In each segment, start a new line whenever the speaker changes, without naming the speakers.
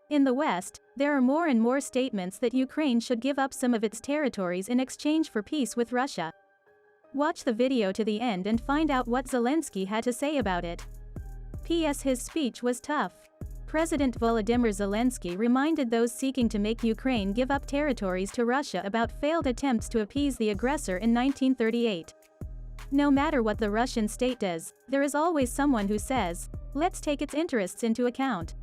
In the West, there are more and more statements that Ukraine should give up some of its territories in exchange for peace with Russia. Watch the video to the end and find out what Zelensky had to say about it. P.S. His speech was tough. President Volodymyr Zelensky reminded those seeking to make Ukraine give up territories to Russia about failed attempts to appease the aggressor in 1938. No matter what the Russian state does, there is always someone who says, "Let's take its interests into account."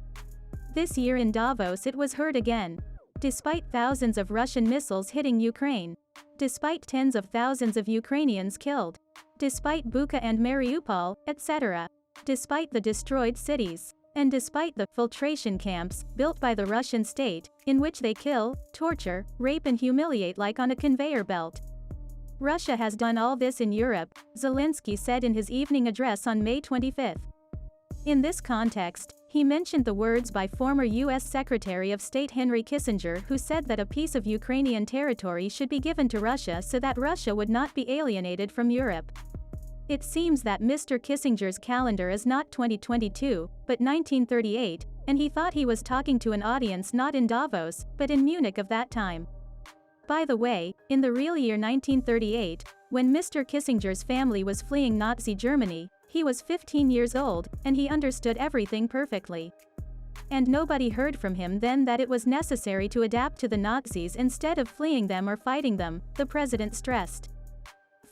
This year in Davos it was heard again. Despite thousands of Russian missiles hitting Ukraine. Despite tens of thousands of Ukrainians killed. Despite Bucha and Mariupol, etc. Despite the destroyed cities. And despite the filtration camps built by the Russian state, in which they kill, torture, rape and humiliate like on a conveyor belt. Russia has done all this in Europe, Zelensky said in his evening address on May 25. In this context, he mentioned the words by former U.S. Secretary of State Henry Kissinger, who said that a piece of Ukrainian territory should be given to Russia so that Russia would not be alienated from Europe. It seems that Mr. Kissinger's calendar is not 2022, but 1938, and he thought he was talking to an audience not in Davos, but in Munich of that time. By the way, in the real year 1938, when Mr. Kissinger's family was fleeing Nazi Germany, he was 15 years old, and he understood everything perfectly. And nobody heard from him then that it was necessary to adapt to the Nazis instead of fleeing them or fighting them, the president stressed.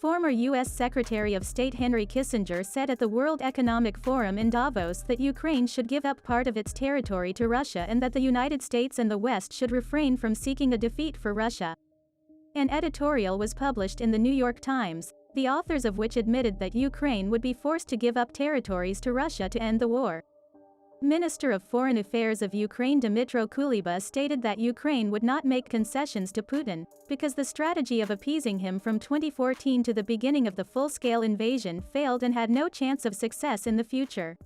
Former U.S. Secretary of State Henry Kissinger said at the World Economic Forum in Davos that Ukraine should give up part of its territory to Russia and that the United States and the West should refrain from seeking a defeat for Russia. An editorial was published in the New York Times, the authors of which admitted that Ukraine would be forced to give up territories to Russia to end the war. Minister of Foreign Affairs of Ukraine Dmytro Kuleba stated that Ukraine would not make concessions to Putin, because the strategy of appeasing him from 2014 to the beginning of the full-scale invasion failed and had no chance of success in the future.